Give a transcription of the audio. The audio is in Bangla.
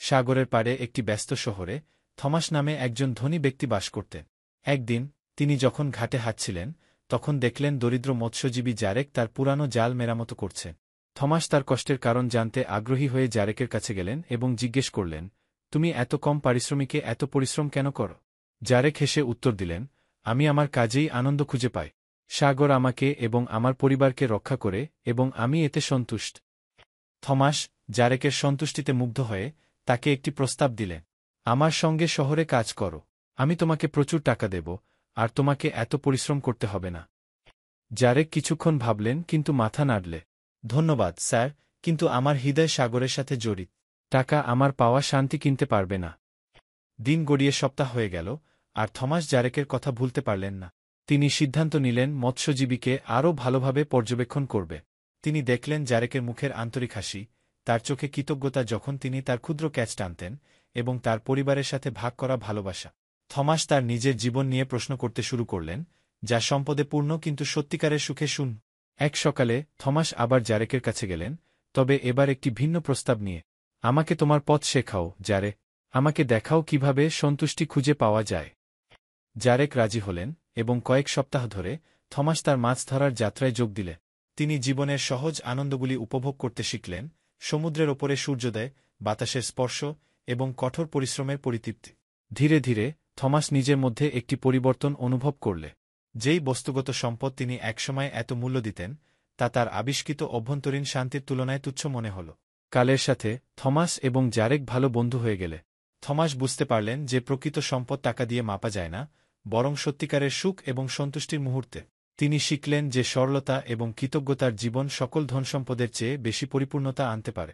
সাগরের পাড়ে একটি ব্যস্ত শহরে থমাস নামে একজন ধনী ব্যক্তি বাস করতেন। একদিন তিনি যখন ঘাটে হাঁটছিলেন তখন দেখলেন দরিদ্র মৎস্যজীবী জারেক তার পুরানো জাল মেরামত করছে। থমাস তার কষ্টের কারণ জানতে আগ্রহী হয়ে জারেকের কাছে গেলেন এবং জিজ্ঞেস করলেন, তুমি এত কম পারিশ্রমিকে এত পরিশ্রম কেন করো? জারেক হেসে উত্তর দিলেন, আমি আমার কাজেই আনন্দ খুঁজে পাই। সাগর আমাকে এবং আমার পরিবারকে রক্ষা করে এবং আমি এতে সন্তুষ্ট। থমাস জারেকের সন্তুষ্টিতে মুগ্ধ হয়ে তাকে একটি প্রস্তাব দিলেন, আমার সঙ্গে শহরে কাজ করো, আমি তোমাকে প্রচুর টাকা দেব, আর তোমাকে এত পরিশ্রম করতে হবে না। জারেক কিছুক্ষণ ভাবলেন কিন্তু মাথা নাড়লে, ধন্যবাদ স্যার, কিন্তু আমার হৃদয় সাগরের সাথে জড়িত। টাকা আমার পাওয়া শান্তি কিনতে পারবে না। দিন গড়িয়ে সপ্তাহ হয়ে গেল, আর থমাস জারেকের কথা ভুলতে পারলেন না। তিনি সিদ্ধান্ত নিলেন মৎস্যজীবীকে আরও ভালোভাবে পর্যবেক্ষণ করবে। তিনি দেখলেন জারেকের মুখের আন্তরিক হাসি, তার চোখে কৃতজ্ঞতা যখন তিনি তার ক্ষুদ্র ক্যাচ টানতেন, এবং তার পরিবারের সাথে ভাগ করা ভালোবাসা। থমাস তার নিজের জীবন নিয়ে প্রশ্ন করতে শুরু করলেন, যা সম্পদে পূর্ণ কিন্তু সত্যিকারের সুখে শূন্য। এক সকালে থমাস আবার জারেকের কাছে গেলেন, তবে এবার একটি ভিন্ন প্রস্তাব নিয়ে। আমাকে তোমার পথ শেখাও জারে, আমাকে দেখাও কিভাবে সন্তুষ্টি খুঁজে পাওয়া যায়। জারেক রাজি হলেন এবং কয়েক সপ্তাহ ধরে থমাস তার মাছ ধরার যাত্রায় যোগ দিলে। তিনি জীবনের সহজ আনন্দগুলি উপভোগ করতে শিখলেন, সমুদ্রের ওপরে সূর্যোদয়, বাতাসের স্পর্শ এবং কঠোর পরিশ্রমের পরিতৃপ্তি। ধীরে ধীরে থমাস নিজের মধ্যে একটি পরিবর্তন অনুভব করলে। যেই বস্তুগত সম্পদ তিনি একসময় এত মূল্য দিতেন তা তার আবিষ্কৃত অভ্যন্তরীণ শান্তির তুলনায় তুচ্ছ মনে হল। কালের সাথে থমাস এবং জারেক ভালো বন্ধু হয়ে গেলে। থমাস বুঝতে পারলেন যে প্রকৃত সম্পদ টাকা দিয়ে মাপা যায় না, বরং সত্যিকারের সুখ এবং সন্তুষ্টির মুহূর্তে। তিনি শিখলেন যে সরলতা এবং কৃতজ্ঞতার জীবন সকল ধনসম্পদের চেয়ে বেশি পরিপূর্ণতা আনতে পারে।